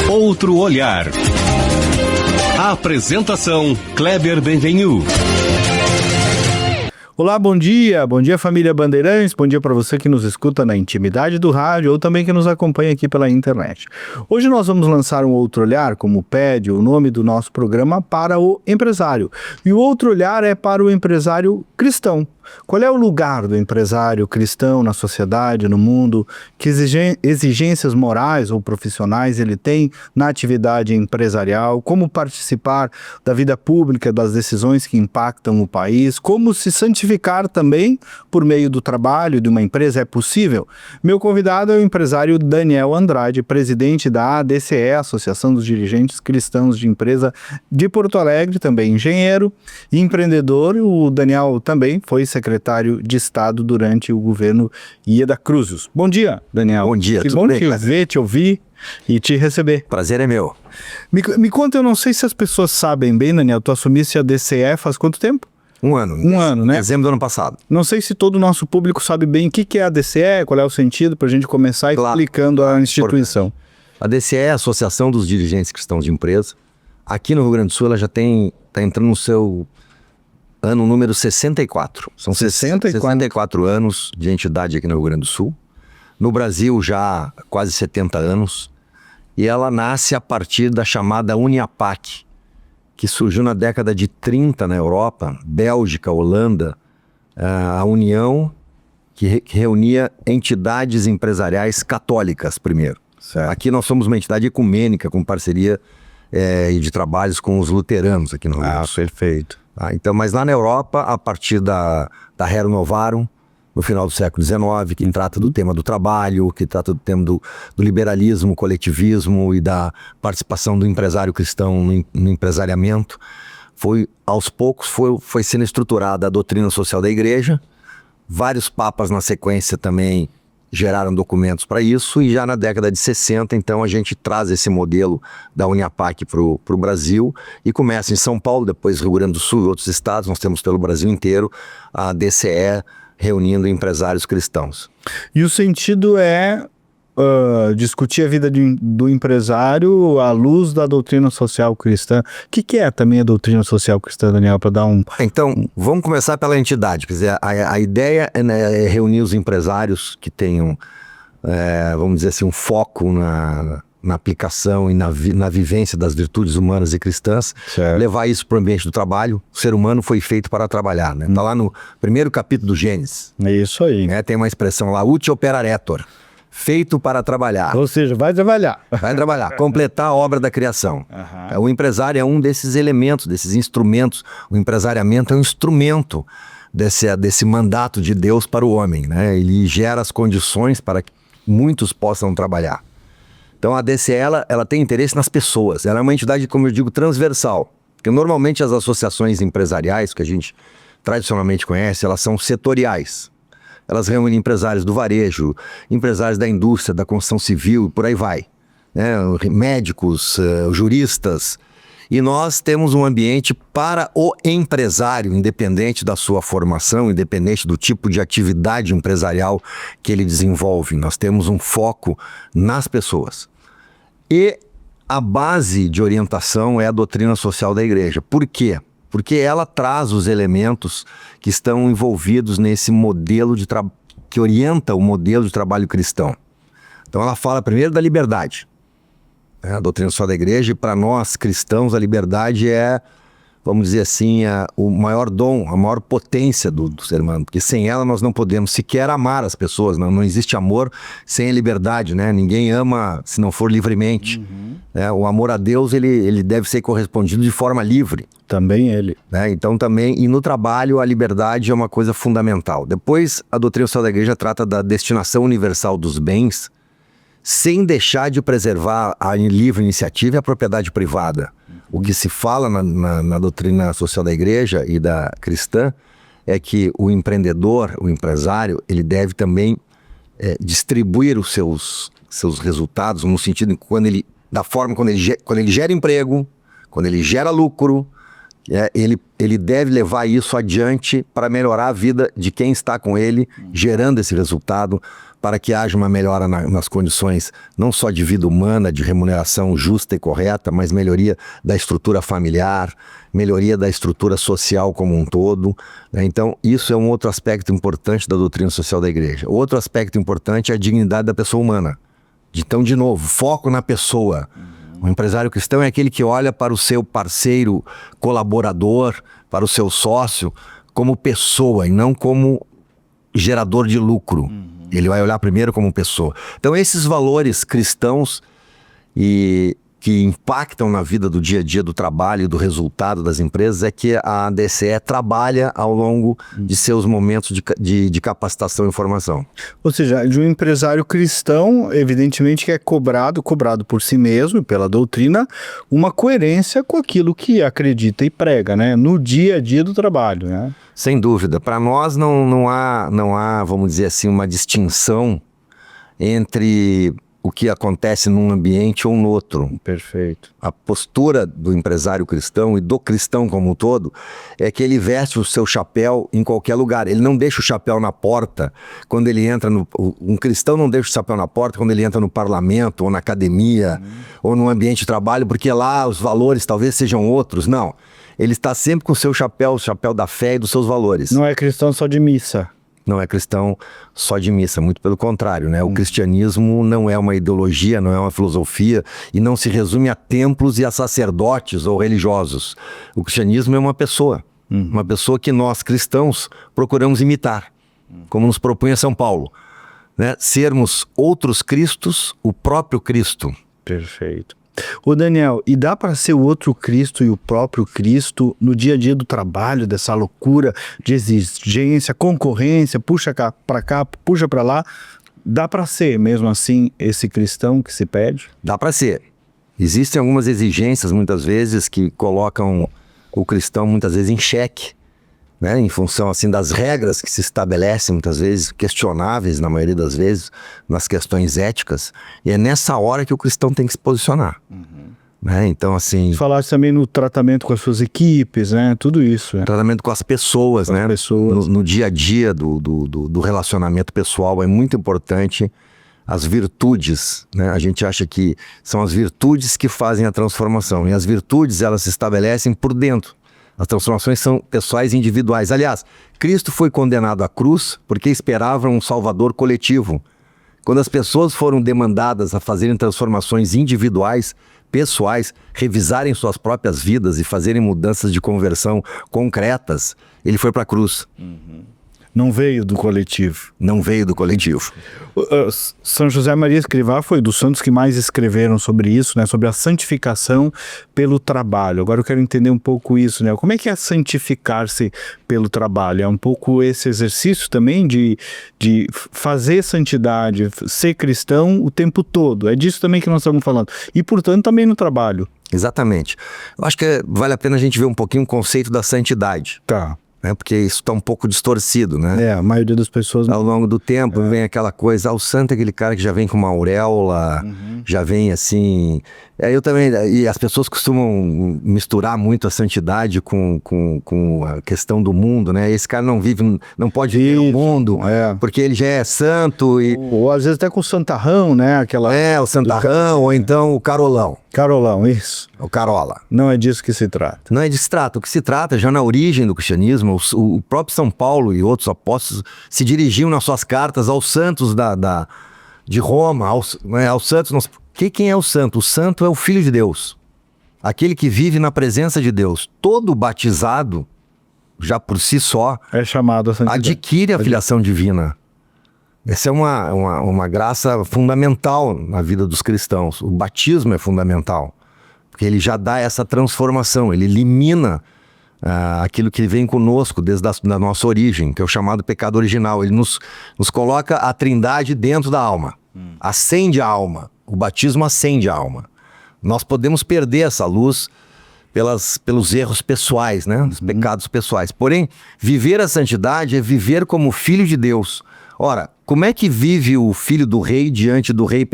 Outro olhar. A apresentação: Kleber Benvenu. Olá, bom dia família Bandeirantes, bom dia para você que nos escuta na intimidade do rádio ou também que nos acompanha aqui pela internet. Hoje nós vamos lançar um outro olhar, como pede o nome do nosso programa, para o empresário. E o outro olhar é para o empresário cristão. Qual é o lugar do empresário cristão na sociedade, no mundo? Que exigências morais ou profissionais ele tem na atividade empresarial? Como participar da vida pública, das decisões que impactam o país? Como se santificar também por meio do trabalho de uma empresa? É possível? Meu convidado é o empresário Daniel Andrade, presidente da ADCE, Associação dos Dirigentes Cristãos de Empresa de Porto Alegre, também engenheiro e empreendedor. O Daniel também foi secretário de Estado durante o governo Ieda Cruzes. Bom dia, Daniel. Bom dia, tudo bem? Que bom te ver, te ouvir e te receber. Prazer é meu. Me conta, eu não sei se as pessoas sabem bem, Daniel, tu assumiste a DCE faz quanto tempo? Um ano, né? Dezembro do ano passado. Não sei se todo o nosso público sabe bem o que é a DCE, qual é o sentido, para a gente começar explicando a instituição. A DCE é a Associação dos Dirigentes Cristãos de Empresa. Aqui no Rio Grande do Sul ela já está entrando no seu ano número 64. São 64 anos de entidade aqui no Rio Grande do Sul. No Brasil já há quase 70 anos. E ela nasce a partir da chamada Uniapac, que surgiu na década de 30 na Europa, Bélgica, Holanda, a união que reunia entidades empresariais católicas primeiro. Certo. Aqui nós somos uma entidade ecumênica com parceria de trabalhos com os luteranos aqui no Rio Grande do Sul. Perfeito. Então, mas lá na Europa, a partir da Rerum Novarum, no final do século XIX, que trata do tema do trabalho, que trata do tema do liberalismo, coletivismo e da participação do empresário cristão no empresariamento, aos poucos foi sendo estruturada a doutrina social da igreja. Vários papas na sequência também geraram documentos para isso, e já na década de 60, então, a gente traz esse modelo da Uniapac para o Brasil e começa em São Paulo, depois Rio Grande do Sul e outros estados. Nós temos pelo Brasil inteiro a DCE reunindo empresários cristãos. E o sentido é discutir a vida do empresário à luz da doutrina social cristã. O que é também a doutrina social cristã, Daniel, para dar um... Então, vamos começar pela entidade. Quer dizer, a ideia é reunir os empresários que tenham, vamos dizer assim, um foco na aplicação e na vivência das virtudes humanas e cristãs, certo. Levar isso para o ambiente do trabalho. O ser humano foi feito para trabalhar, né? Está lá no primeiro capítulo do Gênesis. É isso aí. Tem uma expressão lá, uti operaretur, feito para trabalhar. Ou seja, vai trabalhar. Vai trabalhar, completar a obra da criação. O empresário é um desses elementos, desses instrumentos. O empresariamento é um instrumento desse mandato de Deus para o homem, né? Ele gera as condições para que muitos possam trabalhar. Então a DCE, ela tem interesse nas pessoas. Ela é uma entidade, como eu digo, transversal. Porque normalmente as associações empresariais, que a gente tradicionalmente conhece, elas são setoriais. Elas reúnem empresários do varejo, empresários da indústria, da construção civil e por aí vai, né? Médicos, juristas. E nós temos um ambiente para o empresário, independente da sua formação, independente do tipo de atividade empresarial que ele desenvolve. Nós temos um foco nas pessoas. E a base de orientação é a doutrina social da igreja. Por quê? Porque ela traz os elementos que estão envolvidos nesse modelo que orienta o modelo de trabalho cristão. Então ela fala primeiro da liberdade. A doutrina social da igreja, e para nós cristãos, a liberdade é, vamos dizer assim, o maior dom, a maior potência do ser humano, porque sem ela nós não podemos sequer amar as pessoas. Não existe amor sem a liberdade, né? Ninguém ama se não for livremente. O amor a Deus, ele deve ser correspondido de forma livre. Também ele. Então também, e no trabalho a liberdade é uma coisa fundamental. Depois a doutrina social da igreja trata da destinação universal dos bens, sem deixar de preservar a livre iniciativa e a propriedade privada. O que se fala na doutrina social da igreja e da cristã é que o empreendedor, o empresário, ele deve também distribuir os seus resultados, no sentido quando ele gera emprego, quando ele gera lucro, Ele deve levar isso adiante para melhorar a vida de quem está com ele, gerando esse resultado, para que haja uma melhora nas condições não só de vida humana, de remuneração justa e correta, mas melhoria da estrutura familiar, melhoria da estrutura social como um todo, né? Então, isso é um outro aspecto importante da doutrina social da igreja. Outro aspecto importante é a dignidade da pessoa humana. Então, de novo, foco na pessoa. O empresário cristão é aquele que olha para o seu parceiro colaborador, para o seu sócio, como pessoa e não como gerador de lucro. Ele vai olhar primeiro como pessoa. Então, esses valores cristãos que impactam na vida do dia a dia do trabalho e do resultado das empresas é que a DCE trabalha ao longo de seus momentos de capacitação e formação. Ou seja, de um empresário cristão, evidentemente que é cobrado por si mesmo, pela doutrina, uma coerência com aquilo que acredita e prega, né? No dia a dia do trabalho, né? Sem dúvida. Para nós não há, vamos dizer assim, uma distinção entre o que acontece num ambiente ou no outro. Perfeito. A postura do empresário cristão e do cristão como um todo é que ele veste o seu chapéu em qualquer lugar. Ele não deixa o chapéu na porta quando ele entra um cristão não deixa o chapéu na porta quando ele entra no parlamento ou na academia ou no ambiente de trabalho, porque lá os valores talvez sejam outros. Não. Ele está sempre com o seu chapéu, o chapéu da fé e dos seus valores. Não é cristão só de missa. Não é cristão só de missa, muito pelo contrário, né? O cristianismo não é uma ideologia, não é uma filosofia e não se resume a templos e a sacerdotes ou religiosos. O cristianismo é uma pessoa que nós cristãos procuramos imitar, como nos propunha São Paulo, né? Sermos outros Cristos, o próprio Cristo. Perfeito. Ô Daniel, e dá para ser o outro Cristo e o próprio Cristo no dia a dia do trabalho, dessa loucura de exigência, concorrência, puxa para cá, puxa para lá? Dá para ser mesmo assim esse cristão que se pede? Dá para ser. Existem algumas exigências muitas vezes que colocam o cristão muitas vezes em xeque, né, em função assim das regras que se estabelecem, muitas vezes questionáveis na maioria das vezes, nas questões éticas, e é nessa hora que o cristão tem que se posicionar. Né? Então, assim... Falaste também no tratamento com as suas equipes, né? Tudo isso. Né? Tratamento com as pessoas, né? No dia a dia do relacionamento pessoal é muito importante as virtudes, né? A gente acha que são as virtudes que fazem a transformação, e as virtudes elas se estabelecem por dentro. As transformações são pessoais e individuais. Aliás, Cristo foi condenado à cruz porque esperava um salvador coletivo. Quando as pessoas foram demandadas a fazerem transformações individuais, pessoais, revisarem suas próprias vidas e fazerem mudanças de conversão concretas, ele foi para a cruz. Não veio do coletivo. Não veio do coletivo. São José Maria Escrivá foi dos santos que mais escreveram sobre isso, né? Sobre a santificação pelo trabalho. Agora eu quero entender um pouco isso, né? Como é que é santificar-se pelo trabalho? É um pouco esse exercício também de fazer santidade, ser cristão o tempo todo. É disso também que nós estamos falando. E, portanto, também no trabalho. Exatamente. Eu acho que vale a pena a gente ver um pouquinho o conceito da santidade. Tá. Né? Porque isso está um pouco distorcido, né? A maioria das pessoas... Ao longo do tempo vem aquela coisa, o santo é aquele cara que já vem com uma auréola, já vem assim... Eu também, e as pessoas costumam misturar muito a santidade com a questão do mundo, né? Esse cara não vive, não pode viver no mundo, porque ele já é santo e... Ou às vezes até com o santarrão, né? O santarrão, ou então o carolão. Carolão, isso. O carola. Não é disso que se trata. Não é disso que se trata. O que se trata, já na origem do cristianismo, o próprio São Paulo e outros apóstolos se dirigiam nas suas cartas aos santos de Roma, aos santos... Quem é o santo? O santo é o Filho de Deus. Aquele que vive na presença de Deus. Todo batizado, já por si só, é chamado a santidade. Adquire a filiação divina. Essa é uma graça fundamental na vida dos cristãos. O batismo é fundamental, porque ele já dá essa transformação, ele elimina aquilo que vem conosco desde a nossa origem, que é o chamado pecado original. Ele nos coloca a trindade dentro da alma, acende a alma. O batismo acende a alma. Nós podemos perder essa luz pelos erros pessoais, né? Os pecados pessoais. Porém, viver a santidade é viver como filho de Deus. Ora, como é que vive o filho do rei diante do rei?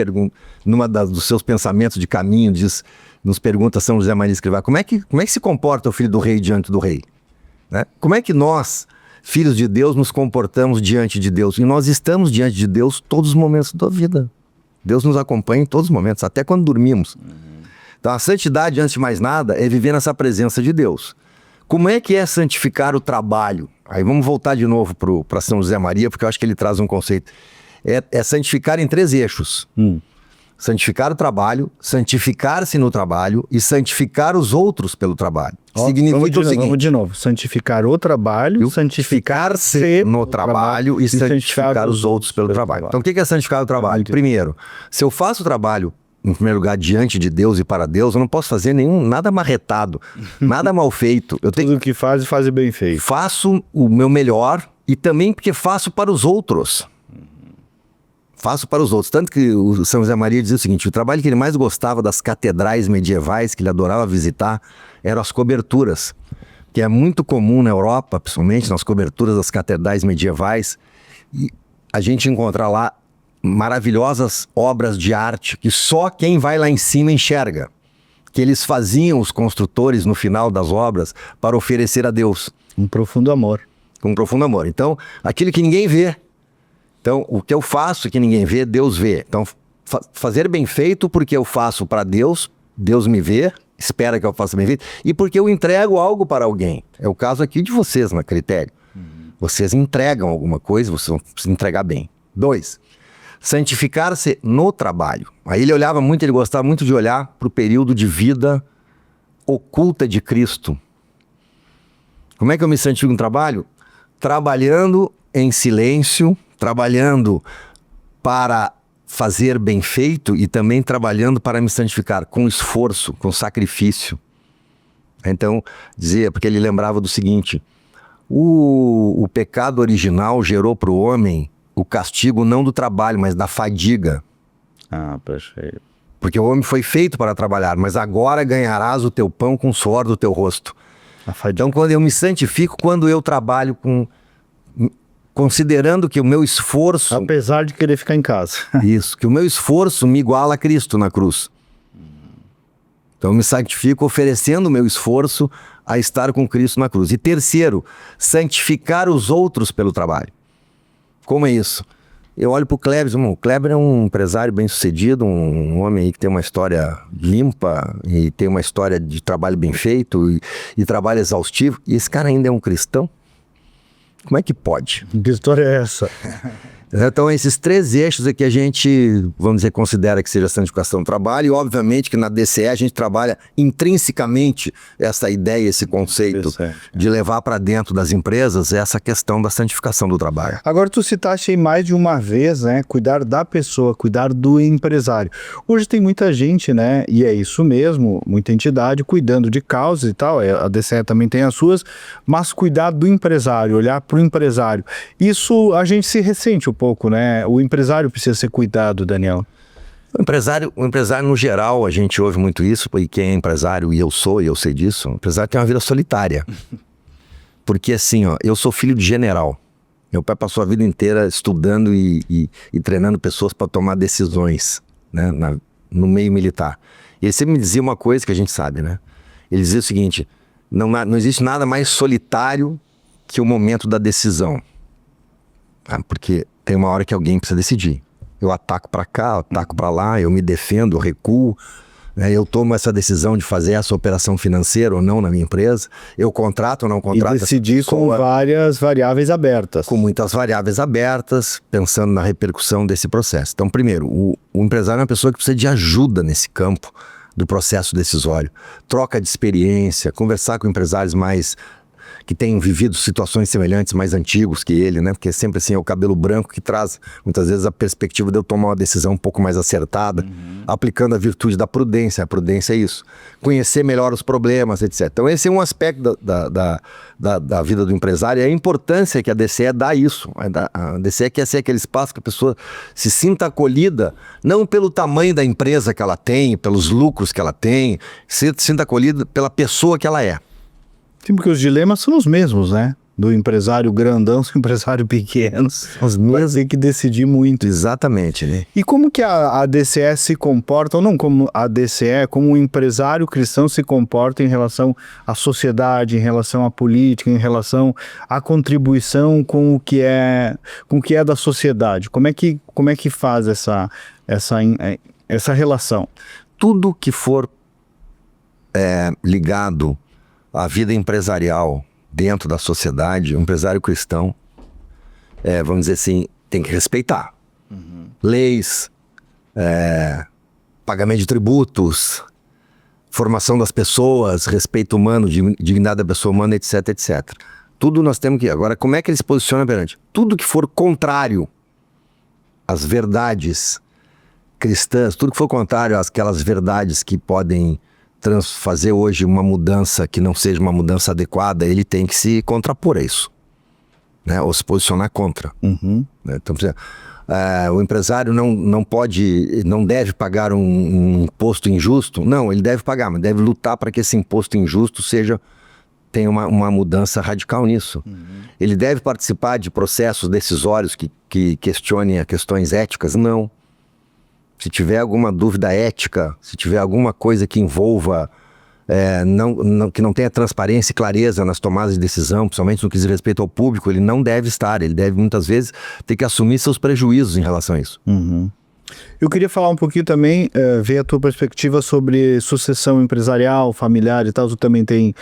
Dos seus pensamentos de caminho, diz: nos pergunta São José Maria Escrivá, como é que se comporta o filho do rei diante do rei? Né? Como é que nós, filhos de Deus, nos comportamos diante de Deus? E nós estamos diante de Deus todos os momentos da vida. Deus nos acompanha em todos os momentos, até quando dormimos. Então a santidade, antes de mais nada, é viver nessa presença de Deus. Como é que é santificar o trabalho? Aí vamos voltar de novo para São José Maria, porque eu acho que ele traz um conceito. É santificar em 3 eixos. Santificar o trabalho, santificar-se no trabalho e santificar os outros pelo trabalho. Significa o seguinte... Vamos de novo. Santificar o trabalho, santificar-se no trabalho e santificar os outros pelo trabalho. Então o que é santificar o trabalho? Primeiro, se eu faço o trabalho, em primeiro lugar, diante de Deus e para Deus, eu não posso fazer nada marretado, nada mal feito. Tudo o que faz bem feito. Faço o meu melhor e também porque faço para os outros. Faço para os outros. Tanto que o São José Maria dizia o seguinte, o trabalho que ele mais gostava das catedrais medievais, que ele adorava visitar, eram as coberturas, que é muito comum na Europa, principalmente nas coberturas das catedrais medievais, e a gente encontra lá maravilhosas obras de arte que só quem vai lá em cima enxerga, que eles faziam, os construtores, no final das obras, para oferecer a Deus. Um profundo amor. Um profundo amor. Então, aquilo que ninguém vê. Então, o que eu faço que ninguém vê, Deus vê. Então, fazer bem feito porque eu faço para Deus, Deus me vê, espera que eu faça bem feito, e porque eu entrego algo para alguém. É o caso aqui de vocês na Critério. Vocês entregam alguma coisa, vocês vão precisar entregar bem. 2, santificar-se no trabalho. Aí ele gostava muito de olhar para o período de vida oculta de Cristo. Como é que eu me santifico no trabalho? Trabalhando em silêncio, trabalhando para fazer bem feito e também trabalhando para me santificar com esforço, com sacrifício. Então, dizia, porque ele lembrava do seguinte, o pecado original gerou para o homem o castigo não do trabalho, mas da fadiga. Ah, perfeito. Porque o homem foi feito para trabalhar, mas agora ganharás o teu pão com o suor do teu rosto. Então, quando eu me santifico, quando eu trabalho considerando que o meu esforço... Apesar de querer ficar em casa. Isso, que o meu esforço me iguala a Cristo na cruz. Então eu me santifico oferecendo o meu esforço a estar com Cristo na cruz. E terceiro, santificar os outros pelo trabalho. Como é isso? Eu olho para o Kleber, o Kleber é um empresário bem sucedido, um homem aí que tem uma história limpa e tem uma história de trabalho bem feito e trabalho exaustivo. E esse cara ainda é um cristão? Como é que pode? Que história é essa? Então esses 3 eixos é que a gente, vamos dizer, considera que seja a santificação do trabalho, e obviamente que na DCE a gente trabalha intrinsecamente essa ideia, esse conceito de levar para dentro das empresas essa questão da santificação do trabalho. Agora tu citaste aí mais de uma vez, né, cuidar da pessoa, cuidar do empresário. Hoje tem muita gente, né, e é isso mesmo, muita entidade cuidando de causas e tal, a DCE também tem as suas, mas cuidar do empresário, olhar para o empresário, isso a gente se ressente um pouco, né? O empresário precisa ser cuidado, Daniel. O empresário no geral, a gente ouve muito isso, e quem é empresário, e eu sei disso, o empresário tem uma vida solitária. Porque assim, ó, eu sou filho de general. Meu pai passou a vida inteira estudando e treinando pessoas para tomar decisões, né, no meio militar. E ele sempre me dizia uma coisa que a gente sabe, né? Ele dizia o seguinte, não existe nada mais solitário que o momento da decisão. Porque tem uma hora que alguém precisa decidir. Eu ataco para cá, eu ataco para lá, eu me defendo, eu recuo, né? Eu tomo essa decisão de fazer essa operação financeira ou não na minha empresa, eu contrato ou não contrato. E decidir com várias variáveis abertas. Com muitas variáveis abertas, pensando na repercussão desse processo. Então, primeiro, o empresário é uma pessoa que precisa de ajuda nesse campo do processo decisório. Troca de experiência, conversar com empresários que tenham vivido situações semelhantes, mais antigos que ele, né? Porque sempre assim é o cabelo branco que traz, muitas vezes, a perspectiva de eu tomar uma decisão um pouco mais acertada, aplicando a virtude da prudência. A prudência é isso. Conhecer melhor os problemas, etc. Então esse é um aspecto da vida do empresário, e a importância que a DCE dá isso. A DCE quer ser aquele espaço que a pessoa se sinta acolhida, não pelo tamanho da empresa que ela tem, pelos lucros que ela tem, se sinta acolhida pela pessoa que ela é. Sim, porque os dilemas são os mesmos, né? do empresário grandão, do empresário pequeno. Vai ter que decidir muito. Exatamente, né? E como que a DCE se comporta, ou não como a DCE, como um empresário cristão se comporta em relação à sociedade, em relação à política, em relação à contribuição com o que é da sociedade? Como é que faz essa relação? Tudo que for ligado à vida empresarial dentro da sociedade, o empresário cristão, vamos dizer assim, tem que respeitar. Leis, pagamento de tributos, formação das pessoas, respeito humano, dignidade da pessoa humana, etc, etc. Tudo nós temos que... Agora, como é que ele se posiciona perante? Tudo que for contrário às verdades cristãs, tudo que for contrário àquelas verdades que podem fazer hoje uma mudança que não seja uma mudança adequada, ele tem que se contrapor a isso, né? Ou se posicionar contra. Né? Então, por exemplo, o empresário não deve pagar um imposto injusto. Não, ele deve pagar, mas deve lutar para que esse imposto injusto tenha uma mudança radical nisso. Ele deve participar de processos decisórios que questionem questões éticas? Não. Se tiver alguma dúvida ética, se tiver alguma coisa que envolva, que não tenha transparência e clareza nas tomadas de decisão, principalmente no que diz respeito ao público, ele não deve estar. Ele deve, muitas vezes, ter que assumir seus prejuízos em relação a isso. Eu queria falar um pouquinho também, ver a tua perspectiva sobre sucessão empresarial, familiar e tal. Tu também tem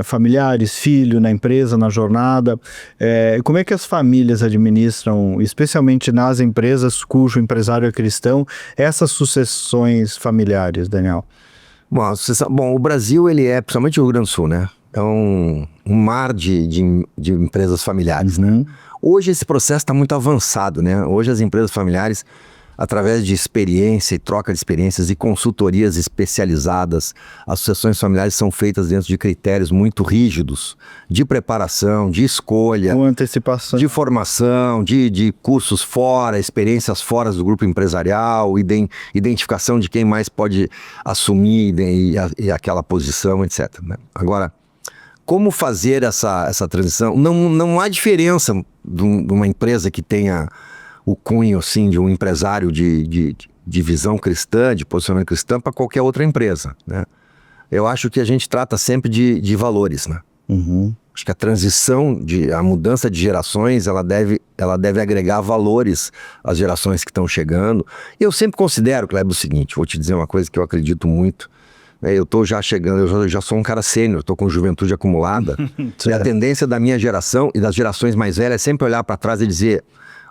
familiares, filho na empresa, na jornada. Como é que as famílias administram, especialmente nas empresas cujo empresário é cristão, essas sucessões familiares, Daniel? Bom, o Brasil, ele principalmente o Rio Grande do Sul, né? É um mar de empresas familiares, né? Hoje esse processo está muito avançado, né? Hoje as empresas familiares, através de experiência e troca de experiências e consultorias especializadas, as sucessões familiares são feitas dentro de critérios muito rígidos, de preparação, de escolha, com antecipação, de formação, de cursos fora, experiências fora do grupo empresarial, identificação de quem mais pode assumir e aquela posição, etc, né? Agora, como fazer essa transição? Não há diferença de uma empresa que tenha o cunho, assim, de um empresário de visão cristã, de posicionamento cristão, para qualquer outra empresa, né? Eu acho que a gente trata sempre de valores, né? Acho que a transição, a mudança de gerações, ela deve agregar valores às gerações que estão chegando. E eu sempre considero, Kleber, o seguinte, vou te dizer uma coisa que eu acredito muito, né? Eu estou já chegando, eu já sou um cara sênior, estou com juventude acumulada, e a tendência da minha geração e das gerações mais velhas é sempre olhar para trás e dizer: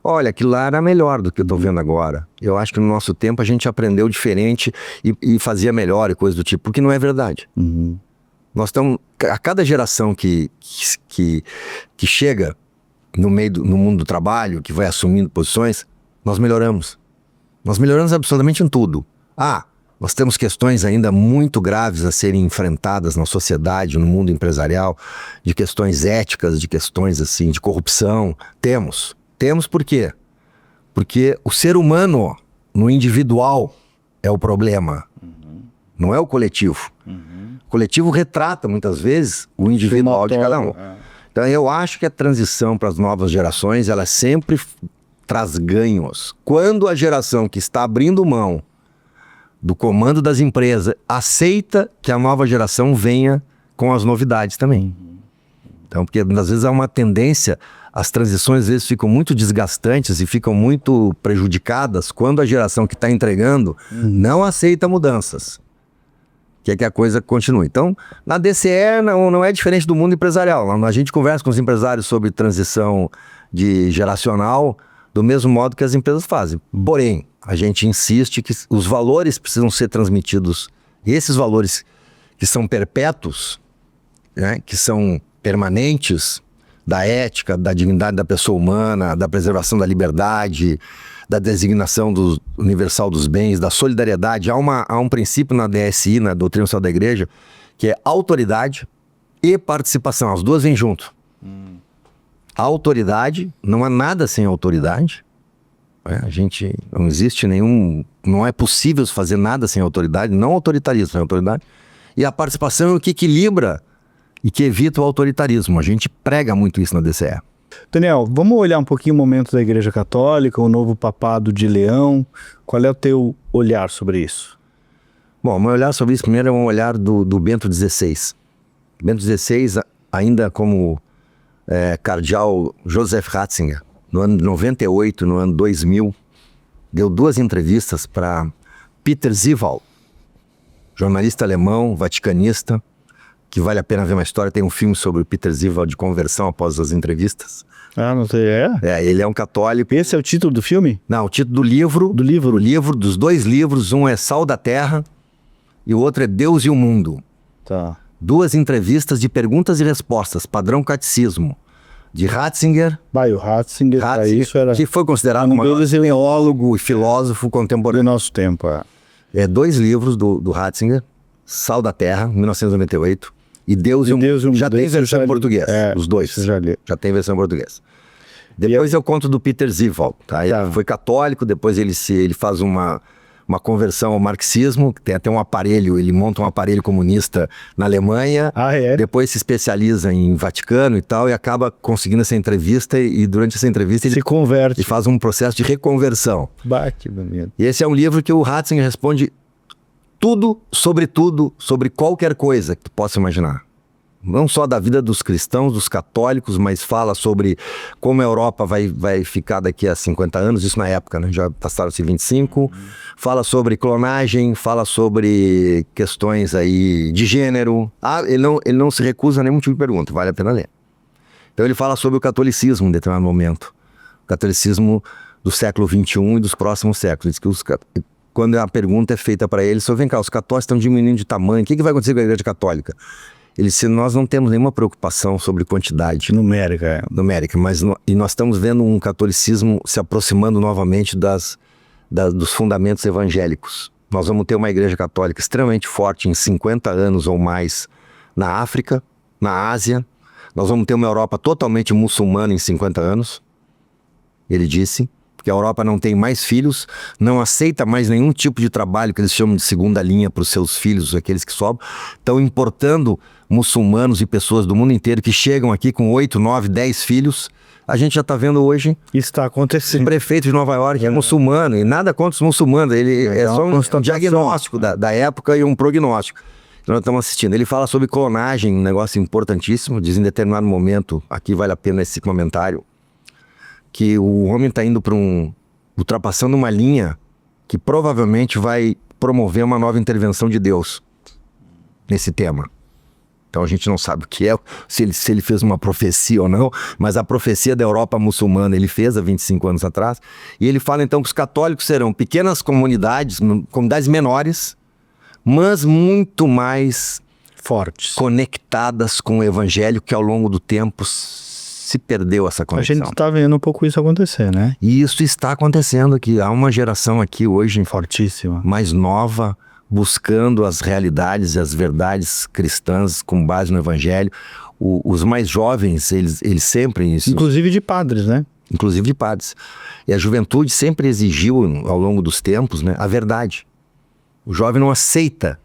olha, aquilo lá era melhor do que eu estou vendo agora. Eu acho que no nosso tempo a gente aprendeu diferente e fazia melhor e coisa do tipo, porque não é verdade. Nós estamos, a cada geração que chega no mundo do trabalho, que vai assumindo posições, nós melhoramos. Nós melhoramos absolutamente em tudo. Nós temos questões ainda muito graves a serem enfrentadas na sociedade, no mundo empresarial, de questões éticas, de questões assim, de corrupção. Temos por quê? Porque o ser humano, no individual, é o problema. Não é o coletivo. O coletivo retrata, muitas vezes, o individual de cada um. Então, eu acho que a transição para as novas gerações, ela sempre traz ganhos. Quando a geração que está abrindo mão do comando das empresas aceita que a nova geração venha com as novidades também. Então, porque às vezes há uma tendência, as transições às vezes ficam muito desgastantes e ficam muito prejudicadas quando a geração que está entregando não aceita mudanças. Quer que a coisa continue. Então, na DCE não é diferente do mundo empresarial. A gente conversa com os empresários sobre transição geracional do mesmo modo que as empresas fazem. Porém, a gente insiste que os valores precisam ser transmitidos. E esses valores que são perpétuos, né, que são permanentes, da ética, da dignidade da pessoa humana, da preservação da liberdade, da designação universal dos bens, da solidariedade. Há um princípio na DSI, na Doutrina Social da Igreja, que é autoridade e participação. As duas vêm junto. A autoridade, não há nada sem autoridade. Não existe não é possível fazer nada sem autoridade, não autoritarismo, sem autoridade. E a participação é o que equilibra e que evita o autoritarismo. A gente prega muito isso na DCE. Daniel, vamos olhar um pouquinho o momento da Igreja Católica, o novo papado de Leão. Qual é o teu olhar sobre isso? Bom, o meu olhar sobre isso primeiro é um olhar do Bento XVI. Bento XVI, ainda como cardeal Joseph Ratzinger, no ano 98, no ano 2000, deu 2 entrevistas para Peter Zival, jornalista alemão, vaticanista, que vale a pena ver uma história. Tem um filme sobre o Peter Zival de conversão após as entrevistas. Ah, não sei, Ele é um católico. Esse é o título do filme? Não, o título do livro. Do livro? O livro, dos 2 livros, um é Sal da Terra e o outro é Deus e o Mundo. Tá. 2 entrevistas de perguntas e respostas, padrão catecismo, de Ratzinger. O Ratzinger, isso era... que foi considerado um teólogo e filósofo contemporâneo do nosso tempo. 2 livros do Ratzinger, Sal da Terra, 1998, e Deus e o Mundo. Já tem versão em português, os 2. Já tem versão em português. Depois eu conto do Peter Zival, tá? Ele foi católico, depois ele faz uma conversão ao marxismo, tem até um aparelho, ele monta um aparelho comunista na Alemanha, depois se especializa em Vaticano e tal, e acaba conseguindo essa entrevista, e durante essa entrevista ele se converte e faz um processo de reconversão. Que bonito. E esse é um livro que o Ratzinger responde tudo, sobre qualquer coisa que tu possa imaginar. Não só da vida dos cristãos, dos católicos, mas fala sobre como a Europa vai ficar daqui a 50 anos, isso na época, né? Já passaram-se 25. Fala sobre clonagem, fala sobre questões aí de gênero. Ele não se recusa a nenhum tipo de pergunta, vale a pena ler. Então ele fala sobre o catolicismo em determinado momento. O catolicismo do século XXI e dos próximos séculos. Diz que quando a pergunta é feita para ele, vem cá, os católicos estão diminuindo de tamanho, o que vai acontecer com a Igreja Católica? Ele disse, nós não temos nenhuma preocupação sobre quantidade. Numérica, mas nós estamos vendo um catolicismo se aproximando novamente dos fundamentos evangélicos. Nós vamos ter uma Igreja Católica extremamente forte em 50 anos ou mais na África, na Ásia. Nós vamos ter uma Europa totalmente muçulmana em 50 anos. Ele disse que a Europa não tem mais filhos, não aceita mais nenhum tipo de trabalho que eles chamam de segunda linha para os seus filhos, aqueles que sobram. Estão importando muçulmanos e pessoas do mundo inteiro que chegam aqui com 8, 9, 10 filhos. A gente já está vendo hoje. Isso está acontecendo. O prefeito de Nova York é muçulmano, e nada contra os muçulmanos. Ele é só um diagnóstico da época e um prognóstico. Nós estamos assistindo. Ele fala sobre clonagem, um negócio importantíssimo. Diz em determinado momento, aqui vale a pena esse comentário, que o homem está indo para ultrapassando uma linha que provavelmente vai promover uma nova intervenção de Deus nesse tema. Então a gente não sabe o que é, se ele fez uma profecia ou não, mas a profecia da Europa muçulmana ele fez há 25 anos atrás, e ele fala então que os católicos serão pequenas comunidades menores, mas muito mais fortes, conectadas com o evangelho, que ao longo do tempo se perdeu essa conexão. A gente está vendo um pouco isso acontecer, né? E isso está acontecendo aqui. Há uma geração aqui hoje fortíssima, mais nova, buscando as realidades e as verdades cristãs com base no evangelho. Os mais jovens, eles sempre... Inclusive de padres, né? Inclusive de padres. E a juventude sempre exigiu, ao longo dos tempos, né, a verdade. O jovem não aceita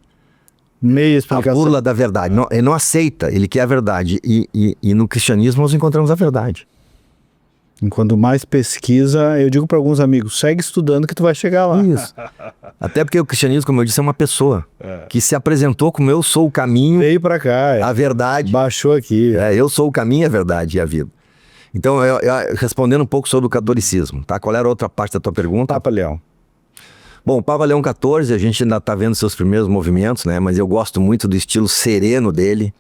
meia explicação, a burla da verdade. Não, ele não aceita, ele quer a verdade. E no cristianismo nós encontramos a verdade. Enquanto mais pesquisa, eu digo para alguns amigos, segue estudando que tu vai chegar lá. Isso. Até porque o cristianismo, como eu disse, é uma pessoa que se apresentou como eu sou o caminho, veio para cá, a verdade. Baixou aqui. Eu sou o caminho, a verdade e a vida. Então, respondendo um pouco sobre o catolicismo, tá? Qual era a outra parte da tua pergunta? Papa Leão. Bom, o Papa Leão XIV, a gente ainda está vendo seus primeiros movimentos, né? Mas eu gosto muito do estilo sereno dele.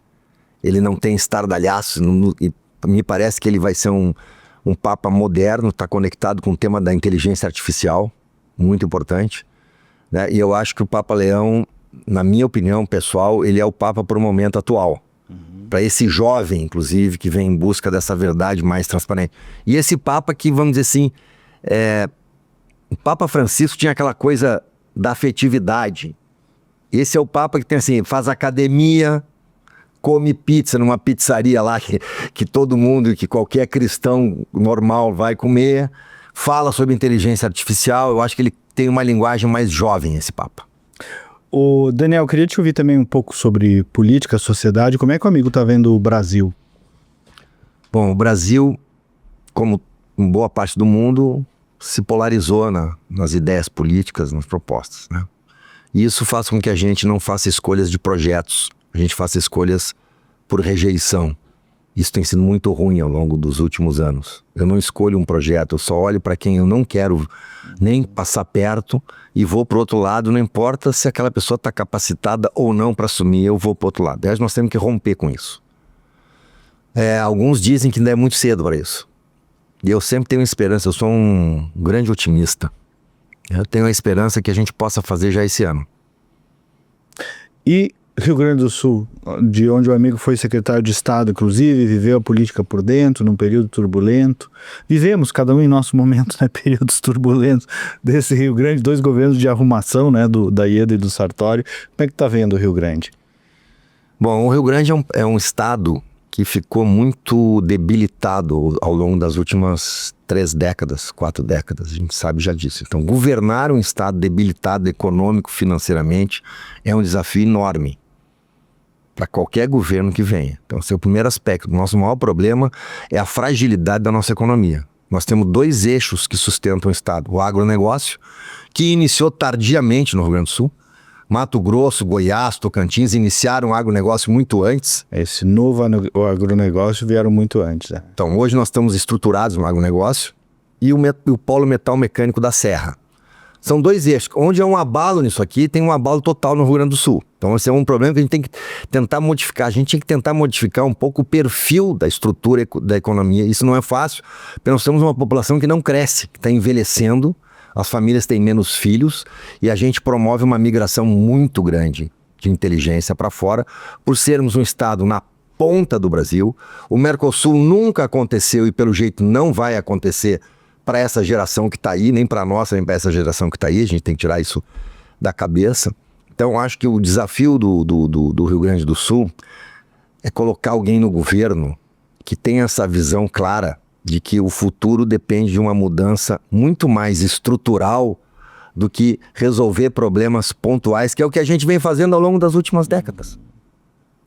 Ele não tem estardalhaço, e me parece que ele vai ser um Papa moderno, está conectado com o tema da inteligência artificial, muito importante, né? E eu acho que o Papa Leão, na minha opinião pessoal, ele é o Papa para o momento atual. Para esse jovem, inclusive, que vem em busca dessa verdade mais transparente. E esse Papa que, vamos dizer assim, o Papa Francisco tinha aquela coisa da afetividade. Esse é o Papa que tem assim, faz academia, come pizza numa pizzaria lá que todo mundo, que qualquer cristão normal vai comer, fala sobre inteligência artificial. Eu acho que ele tem uma linguagem mais jovem, esse Papa. O Daniel, eu queria te ouvir também um pouco sobre política, sociedade. Como é que o amigo está vendo o Brasil? Bom, o Brasil, como em boa parte do mundo, se polarizou nas ideias políticas, nas propostas, né? E isso faz com que a gente não faça escolhas de projetos, a gente faça escolhas por rejeição. Isso tem sido muito ruim ao longo dos últimos anos. Eu não escolho um projeto, eu só olho para quem eu não quero nem passar perto e vou para o outro lado, não importa se aquela pessoa está capacitada ou não para assumir, eu vou para o outro lado. Aliás, nós temos que romper com isso. Alguns dizem que ainda é muito cedo para isso. E eu sempre tenho esperança, eu sou um grande otimista. Eu tenho a esperança que a gente possa fazer já esse ano. E Rio Grande do Sul, de onde o amigo foi secretário de Estado, inclusive, viveu a política por dentro, num período turbulento. Vivemos, cada um em nosso momento, né, períodos turbulentos desse Rio Grande, 2 governos de arrumação, né, da Ieda e do Sartori. Como é que está vendo o Rio Grande? Bom, o Rio Grande é um estado que ficou muito debilitado ao longo das últimas 3 décadas, 4 décadas, a gente sabe já disso. Então, governar um estado debilitado econômico, financeiramente, é um desafio enorme para qualquer governo que venha. Então, esse é o primeiro aspecto. O nosso maior problema é a fragilidade da nossa economia. Nós temos 2 eixos que sustentam o estado. O agronegócio, que iniciou tardiamente no Rio Grande do Sul. Mato Grosso, Goiás, Tocantins iniciaram o agronegócio muito antes. Esse novo agronegócio vieram muito antes. Né? Então, hoje nós estamos estruturados no agronegócio e o polo metal mecânico da serra. São 2 eixos. Onde é um abalo nisso aqui, tem um abalo total no Rio Grande do Sul. Então, esse é um problema que a gente tem que tentar modificar. A gente tem que tentar modificar um pouco o perfil da estrutura da economia. Isso não é fácil, porque nós temos uma população que não cresce, que está envelhecendo. As famílias têm menos filhos e a gente promove uma migração muito grande de inteligência para fora, por sermos um estado na ponta do Brasil. O Mercosul nunca aconteceu e pelo jeito não vai acontecer para essa geração que está aí, nem para a nossa, nem para essa geração que está aí. A gente tem que tirar isso da cabeça. Então, acho que o desafio do Rio Grande do Sul é colocar alguém no governo que tenha essa visão clara de que o futuro depende de uma mudança muito mais estrutural do que resolver problemas pontuais, que é o que a gente vem fazendo ao longo das últimas décadas.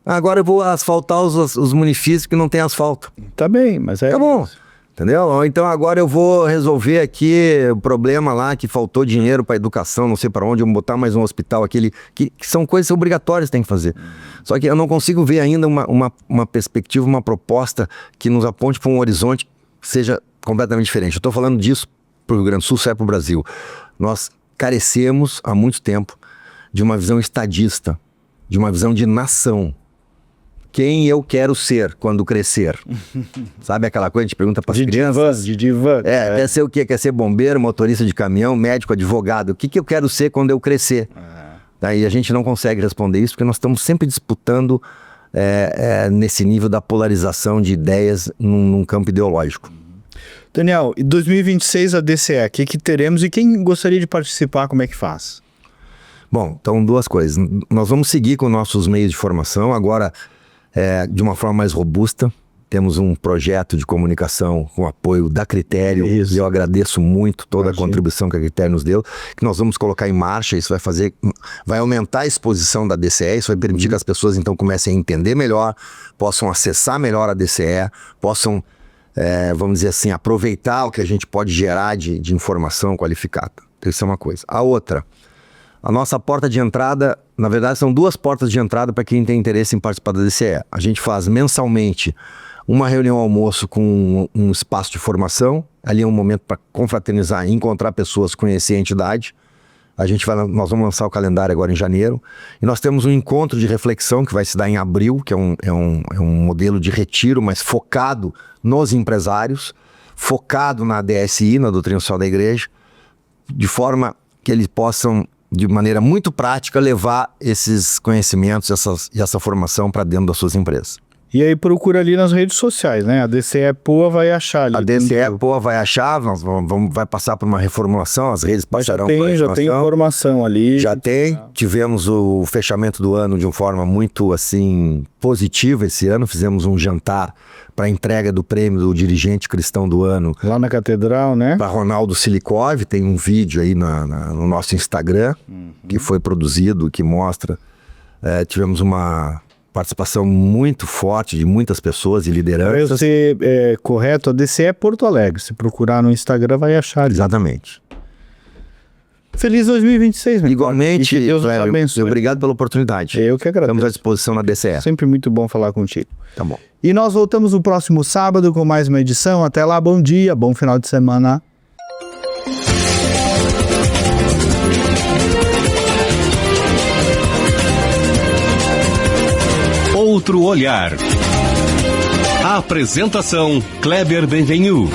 Agora eu vou asfaltar os municípios que não tem asfalto. Tá bem, mas é... Tá bom, entendeu? Ou então agora eu vou resolver aqui o problema lá que faltou dinheiro para educação, não sei para onde, eu vou botar mais um hospital, que são coisas obrigatórias que tem que fazer. Só que eu não consigo ver ainda uma perspectiva, uma proposta que nos aponte para um horizonte seja completamente diferente. Eu estou falando disso para o Rio Grande do Sul, sai para o Brasil. Nós carecemos há muito tempo de uma visão estadista, de uma visão de nação. Quem eu quero ser quando crescer? Sabe aquela coisa que a gente pergunta para as crianças? De divã. Quer ser o quê? Quer ser bombeiro, motorista de caminhão, médico, advogado? O que eu quero ser quando eu crescer? E a gente não consegue responder isso porque nós estamos sempre disputando nesse nível da polarização de ideias num campo ideológico. Daniel, em 2026 a DCE, o que teremos e quem gostaria de participar, como é que faz? Bom, então 2 coisas. Nós vamos seguir com nossos meios de formação, agora de uma forma mais robusta. Temos um projeto de comunicação com apoio da Critério. Isso. E eu agradeço muito toda a contribuição que a Critério nos deu, que nós vamos colocar em marcha. Isso vai aumentar a exposição da DCE, isso vai permitir que as pessoas então comecem a entender melhor, possam acessar melhor a DCE, possam, vamos dizer assim, aproveitar o que a gente pode gerar de informação qualificada. Isso é uma coisa. A outra, a nossa porta de entrada, na verdade são 2 portas de entrada para quem tem interesse em participar da DCE. A gente faz mensalmente uma reunião almoço com um espaço de formação. Ali é um momento para confraternizar, encontrar pessoas, conhecer a entidade. Nós vamos lançar o calendário agora em janeiro. E nós temos um encontro de reflexão que vai se dar em abril, que é um modelo de retiro, mas focado nos empresários, focado na DSI, na doutrina social da igreja, de forma que eles possam, de maneira muito prática, levar esses conhecimentos e essa formação para dentro das suas empresas. E aí procura ali nas redes sociais, né? A DCE Poa vai achar ali. A DCE Poa vai achar, vai passar por uma reformulação, as redes passarão por reformulação. Já tem informação ali. Já tem. Tivemos o fechamento do ano de uma forma muito, assim, positiva esse ano. Fizemos um jantar para entrega do prêmio do dirigente cristão do ano. Lá na Catedral, né? Para Ronaldo Silikov. Tem um vídeo aí no nosso Instagram que foi produzido, que mostra. Tivemos uma participação muito forte de muitas pessoas e lideranças. Para ser correto, a DCE Porto Alegre. Se procurar no Instagram, vai achar. Exatamente. Feliz 2026, meu. Igualmente, que Deus nos abençoe. Obrigado pela oportunidade. Eu que agradeço. Estamos à disposição na DCE. Sempre muito bom falar contigo. Tá bom. E nós voltamos no próximo sábado com mais uma edição. Até lá, bom dia, bom final de semana. Outro olhar. Apresentação Kleber Benvenu.